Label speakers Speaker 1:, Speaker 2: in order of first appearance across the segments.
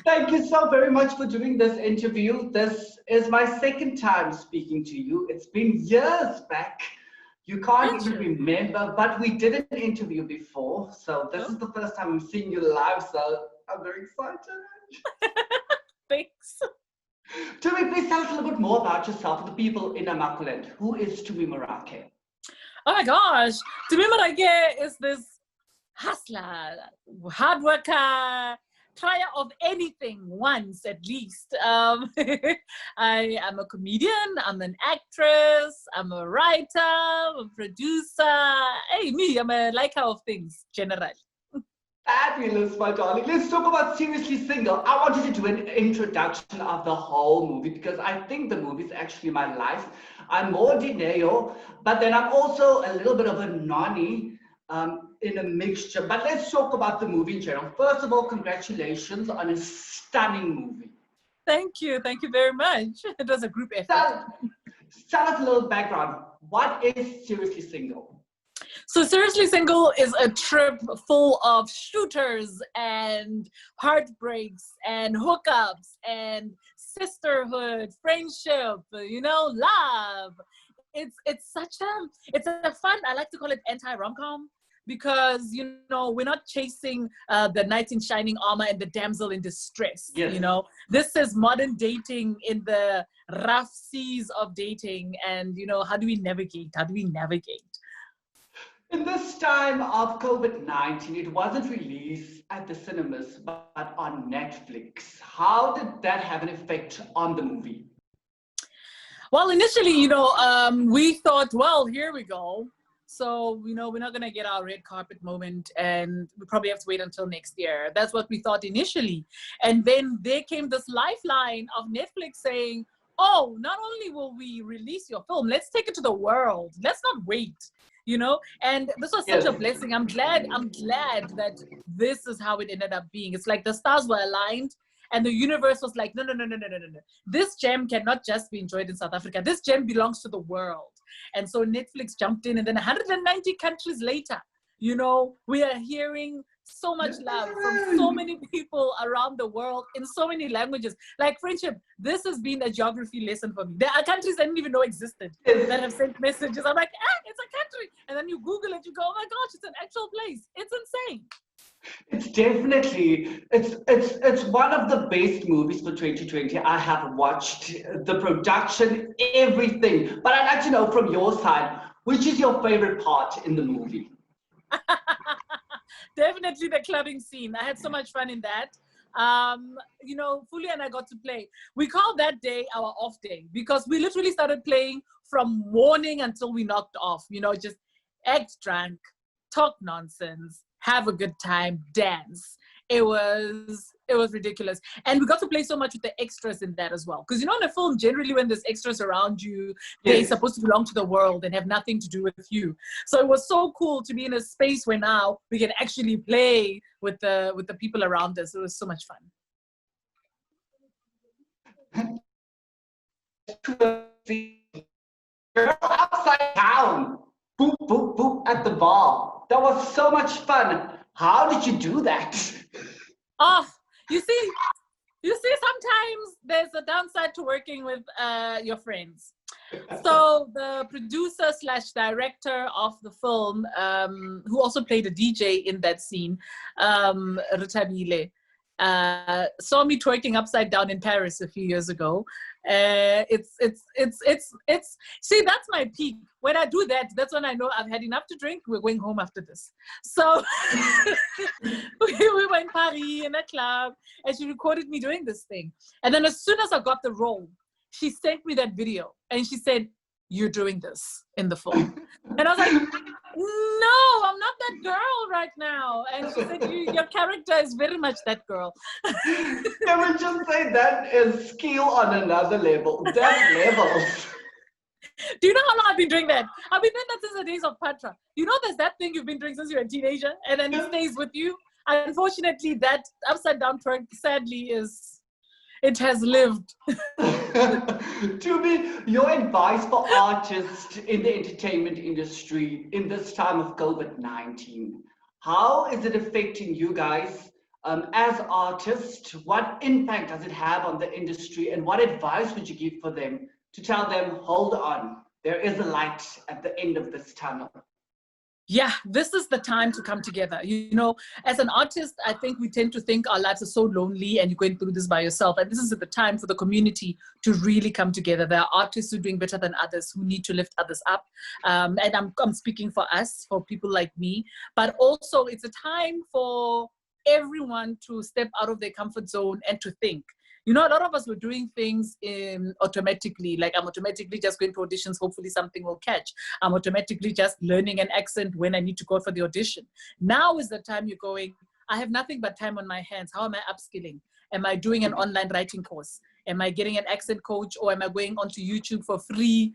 Speaker 1: Thank you so very much for doing this interview. This is my second time speaking to you. It's been years back. You can't even remember, but we did an interview before. So this is the first time I'm seeing you live. So I'm very excited.
Speaker 2: Thanks.
Speaker 1: Tumi, please tell us a little bit more about yourself and the people in Amakuland. Who is Tumi Morake?
Speaker 2: Oh my gosh. Tumi Morake is this hustler, hard worker, trier of anything once at least. I am a comedian, I'm an actress, I'm a writer, a producer. Hey, me, I'm a liker of things, generally.
Speaker 1: Fabulous, my darling. Let's talk about Seriously Single. I wanted to do an introduction of the whole movie because I think the movie is actually my life. I'm more Dineo, but then I'm also a little bit of a nonny in a mixture. But let's talk about the movie in general. First of all, congratulations on a stunning movie.
Speaker 2: Thank you very much. It was a group effort.
Speaker 1: Tell us a little background. What is Seriously Single?
Speaker 2: So Seriously Single is a trip full of shooters and heartbreaks and hookups and sisterhood, friendship, you know, love. It's a fun, I like to call it anti-rom-com, because, you know, we're not chasing the knight in shining armor and the damsel in distress.
Speaker 1: Yes.
Speaker 2: You know, this is modern dating in the rough seas of dating, and, you know, how do we navigate?
Speaker 1: In this time of COVID-19, it wasn't released at the cinemas, but on Netflix. How did that have an effect on the movie?
Speaker 2: Well, initially, you know, we thought, well, here we go. So, you know, we're not going to get our red carpet moment, and we probably have to wait until next year. That's what we thought initially. And then there came this lifeline of Netflix saying, oh, not only will we release your film, let's take it to the world. Let's not wait. You know, and this was such a blessing. I'm glad that this is how it ended up being. It's like the stars were aligned and the universe was like, no. This gem cannot just be enjoyed in South Africa. This gem belongs to the world. And so Netflix jumped in, and then 190 countries later, you know, we are hearing so much love from so many people around the world in so many languages. Like, friendship, this has been a geography lesson for me. There are countries I didn't even know existed that have sent messages. I'm like, it's a country. And then you Google it, you go, oh my gosh, it's an actual place. It's insane.
Speaker 1: It's definitely, it's one of the best movies for 2020 I have watched. The production, everything. But I'd like to know from your side, which is your favorite part in the movie?
Speaker 2: Definitely the clubbing scene. I had so much fun in that. You know, Fuli and I got to play. We called that day our off day because we literally started playing from morning until we knocked off. You know, just act drunk, talk nonsense, have a good time, dance. It was ridiculous. And we got to play so much with the extras in that as well. Because, you know, in a film, generally when there's extras around you, they're supposed to belong to the world and have nothing to do with you. So it was so cool to be in a space where now we can actually play with the people around us. It was so much fun.
Speaker 1: Upside down, boop, boop, boop at the bar. That was so much fun. How did you do that?
Speaker 2: Oh, you see, sometimes there's a downside to working with your friends. So the producer / director of the film, who also played a DJ in that scene, Rutabile, saw me twerking upside down in Paris a few years ago. See, that's my peak. When I do that, that's when I know I've had enough to drink. We're going home after this. So we were in Paris in a club, and she recorded me doing this thing. And then as soon as I got the role, she sent me that video, and she said, "You're doing this in the film." And I was like, "No, I'm not that girl right now." And she said, "Your character is very much that girl."
Speaker 1: Can we just say that is skill on another level? That levels.
Speaker 2: Do you know how long I've been doing that? I've been doing that since the days of Patra. You know, there's that thing you've been doing since you're a teenager, and then it stays with you. Unfortunately, that upside down twerk, sadly, it has lived.
Speaker 1: Tumi, your advice for artists in the entertainment industry in this time of COVID-19, how is it affecting you guys? as artists, what impact does it have on the industry, and what advice would you give for them to tell them, hold on, there is a light at the end of this tunnel?
Speaker 2: Yeah, this is the time to come together. You know, as an artist, I think we tend to think our lives are so lonely and you're going through this by yourself. And this is the time for the community to really come together. There are artists who are doing better than others, who need to lift others up. And I'm speaking for us, for people like me. But also, it's a time for everyone to step out of their comfort zone and to think. You know, a lot of us were doing things automatically, like I'm automatically just going to auditions, hopefully something will catch. I'm automatically just learning an accent when I need to go for the audition. Now is the time you're going, I have nothing but time on my hands. How am I upskilling? Am I doing an online writing course? Am I getting an accent coach, or am I going onto YouTube for free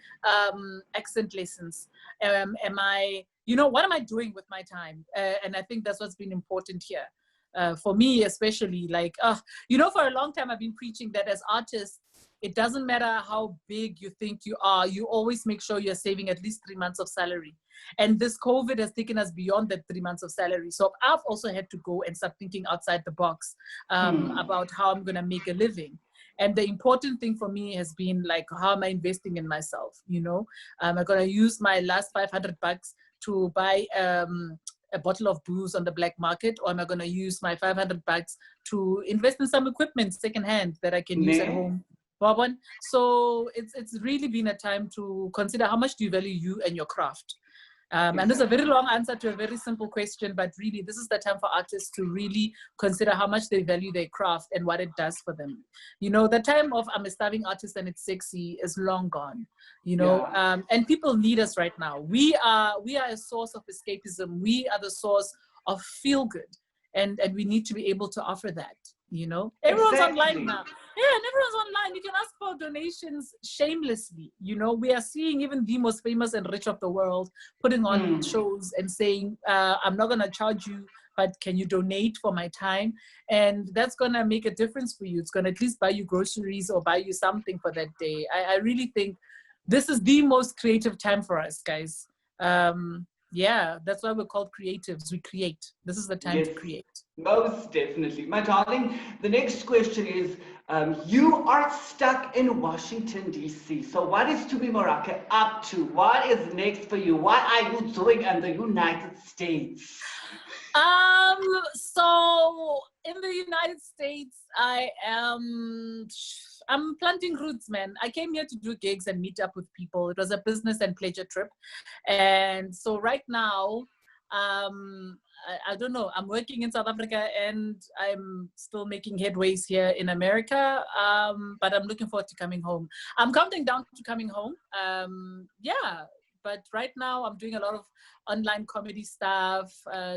Speaker 2: accent lessons? Am I, you know, what am I doing with my time? And I think that's what's been important here. For me especially, like, you know, for a long time I've been preaching that as artists, it doesn't matter how big you think you are, you always make sure you're saving at least 3 months of salary. And this COVID has taken us beyond that 3 months of salary. So I've also had to go and start thinking outside the box about how I'm going to make a living. And the important thing for me has been like, how am I investing in myself? You know, I'm going to use my last $500 to buy a bottle of booze on the black market, or am I going to use my $500 to invest in some equipment secondhand that I can use at home? So it's really been a time to consider how much do you value you and your craft. And this is a very long answer to a very simple question, but really this is the time for artists to really consider how much they value their craft and what it does for them. You know, the time of I'm a starving artist and it's sexy is long gone, you know, and people need us right now. We are a source of escapism. We are the source of feel good, and we need to be able to offer that. You know, everyone's online now. Yeah, and everyone's online. You can ask for donations shamelessly. You know, we are seeing even the most famous and rich of the world putting on shows and saying, I'm not going to charge you, but can you donate for my time? And that's going to make a difference for you. It's going to at least buy you groceries or buy you something for that day. I really think this is the most creative time for us, guys. Yeah, that's why we're called creatives. We create. This is the time to create.
Speaker 1: Most definitely. My darling, the next question is, you are stuck in Washington, D.C. So what is Tumi Morake up to? What is next for you? What are you doing in the United States?
Speaker 2: So in the United States, I'm planting roots, man. I came here to do gigs and meet up with people. It was a business and pleasure trip. And so right now, I don't know, I'm working in South Africa and I'm still making headways here in America, but I'm looking forward to coming home. I'm counting down to coming home. Yeah, but right now I'm doing a lot of online comedy stuff,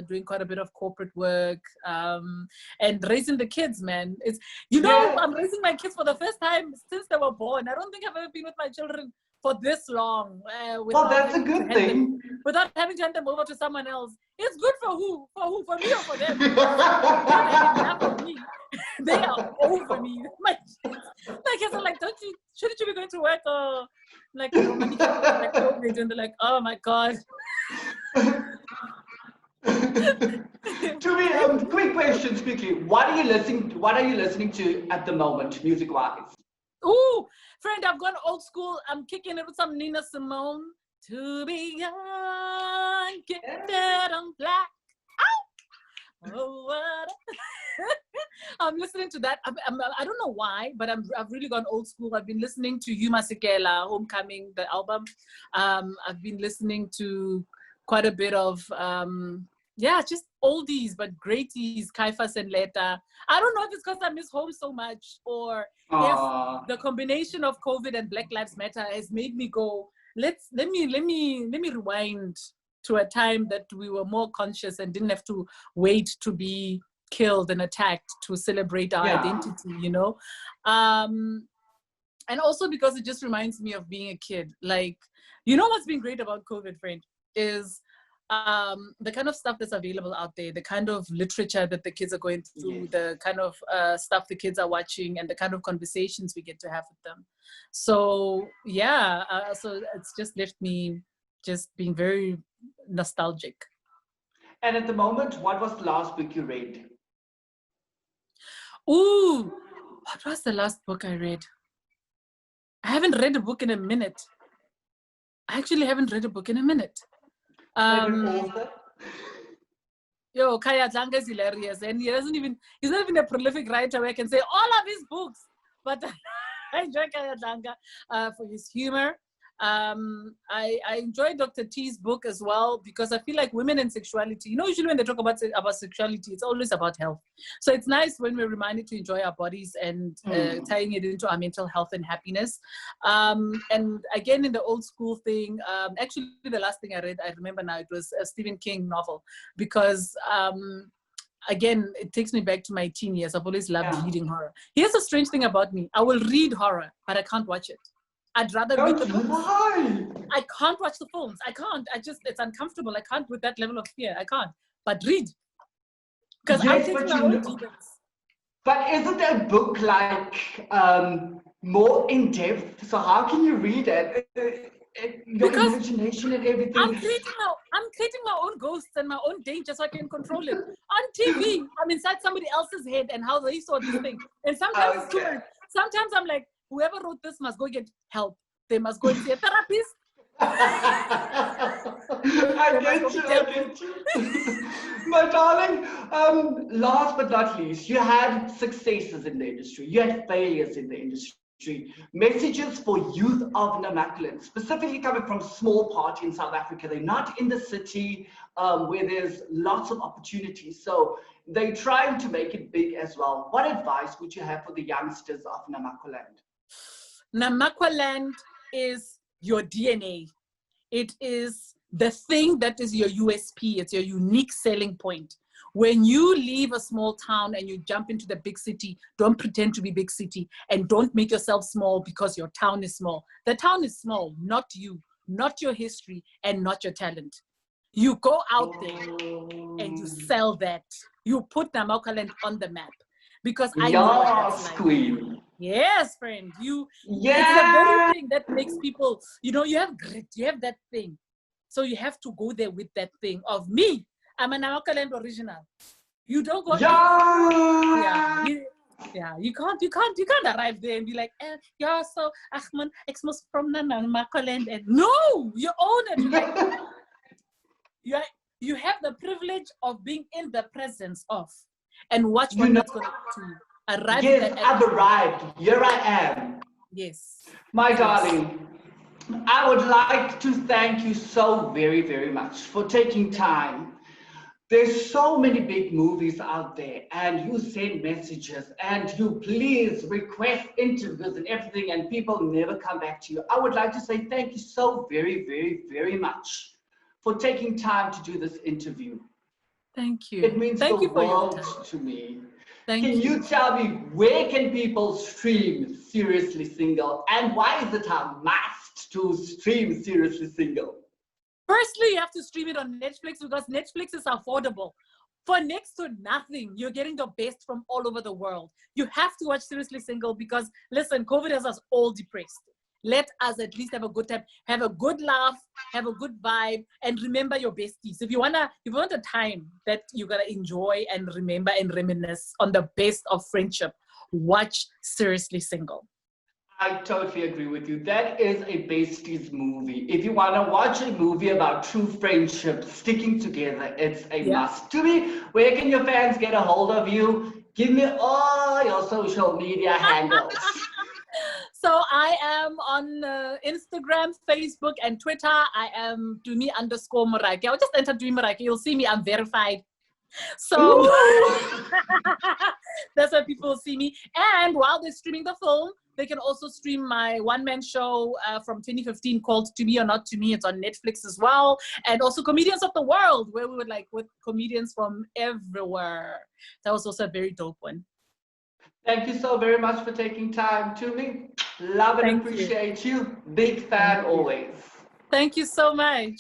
Speaker 2: doing quite a bit of corporate work, and raising the kids, man. It's, you know, I'm raising my kids for the first time since they were born. I don't think I've ever been with my children for this long.
Speaker 1: Well, that's a good thing.
Speaker 2: Without having to hand them over to someone else. It's good for who? For who? For me or for them? They're having enough of me. They are over me. My kids are like, shouldn't you be going to work? Or like, you know, money like COVID, and they're like, oh my God.
Speaker 1: Tumi, quick questions quickly. What are you listening to at the moment, music-wise?
Speaker 2: Ooh, friend, I've gone old school. I'm kicking it with some Nina Simone. To be young, gifted and black. Ow! Oh, what? I'm listening to that. I don't know why, but I've really gone old school. I've been listening to Hugh Masekela, Homecoming, the album. I've been listening to quite a bit of, just oldies, but greaties, Kaifas and Leta. I don't know if it's because I miss home so much, or if the combination of COVID and Black Lives Matter has made me go, let me rewind to a time that we were more conscious and didn't have to wait to be killed and attacked to celebrate our identity, you know. And also because it just reminds me of being a kid. Like, you know what's been great about COVID, friend, is the kind of stuff that's available out there, the kind of literature that the kids are going through, the kind of stuff the kids are watching, and the kind of conversations we get to have with them. So yeah, so it's just left me just being very nostalgic.
Speaker 1: And at the moment, what was the last book you read?
Speaker 2: Ooh, what was the last book I read? I haven't read a book in a minute. I actually haven't read a book in a minute.
Speaker 1: Favorite author?
Speaker 2: Yo, Kaya Dlanga is hilarious, and he's not even a prolific writer where I can say all of his books, but I enjoy Kaya Dlanga for his humor. I enjoy Dr. T's book as well, because I feel like women and sexuality, usually when they talk about sexuality, it's always about health. So it's nice when we're reminded to enjoy our bodies and tying it into our mental health and happiness. And again, in the old school thing, actually the last thing I read, I remember now, it was a Stephen King novel, because again, it takes me back to my teen years. I've always loved reading horror. Here's a strange thing about me. I will read horror, but I can't watch it. I'd rather read the books. I can't watch the films. I can't. It's uncomfortable. I can't with that level of fear. I can't. But read. Because I'm taking my own demons.
Speaker 1: But isn't a book like more in depth? So how can you read it? Your imagination and everything.
Speaker 2: I'm creating my own ghosts and my own danger so I can control it. On TV, I'm inside somebody else's head and how they saw this thing. And sometimes it's too much. Sometimes I'm like, whoever wrote this must go get help. They must go and see a therapist.
Speaker 1: I get you. My darling, last but not least, you had successes in the industry. You had failures in the industry. Messages for youth of Namaqualand, specifically coming from small parts in South Africa. They're not in the city where there's lots of opportunities. So they're trying to make it big as well. What advice would you have for the youngsters of Namaqualand?
Speaker 2: Namaqualand is your DNA. It is the thing that is your USP. It's your unique selling point. When you leave a small town and you jump into the big city, don't pretend to be big city, and don't make yourself small because your town is small. The town is small, not you, not your history, and not your talent. You go out there and you sell that. You put Namaqualand on the map. Because I know what that's like.
Speaker 1: Queen.
Speaker 2: Yes, friend. It's the very thing that makes people, you have grit, you have that thing. So you have to go there with that thing of me. I'm an Namaqualand original. You don't go. You can't arrive there and be like, so Ahmed, Xmas from Namaqualand, and no, you own it. Like, you have the privilege of being in the presence of. And watch what that's going to do.
Speaker 1: I've arrived. Here I am.
Speaker 2: Yes.
Speaker 1: My darling, I would like to thank you so very, very much for taking time. There's so many big movies out there, and you send messages, and you please request interviews and everything, and people never come back to you. I would like to say thank you so very, very, very much for taking time to do this interview.
Speaker 2: Thank you.
Speaker 1: It means the world to me. Can you tell me, where can people stream Seriously Single, and why is it a must to stream Seriously Single?
Speaker 2: Firstly, you have to stream it on Netflix because Netflix is affordable. For next to nothing, you're getting the best from all over the world. You have to watch Seriously Single because, listen, COVID has us all depressed. Let us at least have a good time, have a good laugh, have a good vibe, and remember your besties. If you want a time that you're gonna enjoy and remember and reminisce on the best of friendship, watch Seriously Single.
Speaker 1: I totally agree with you. That is a besties movie. If you want to watch a movie about true friendship, sticking together, it's a must. Tumi, where can your fans get a hold of you? Give me all your social media handles.
Speaker 2: So I am on Instagram, Facebook, and Twitter. I am Tumi _Morake. I'll just enter Tumi Morake. You'll see me. I'm verified. So that's where people see me. And while they're streaming the film, they can also stream my one-man show from 2015 called To Me or Not To Me. It's on Netflix as well. And also Comedians of the World, where we were with comedians from everywhere. That was also a very dope one.
Speaker 1: Thank you so very much for taking time, Tumi. Love and appreciate you. Big fan always.
Speaker 2: Thank you so much.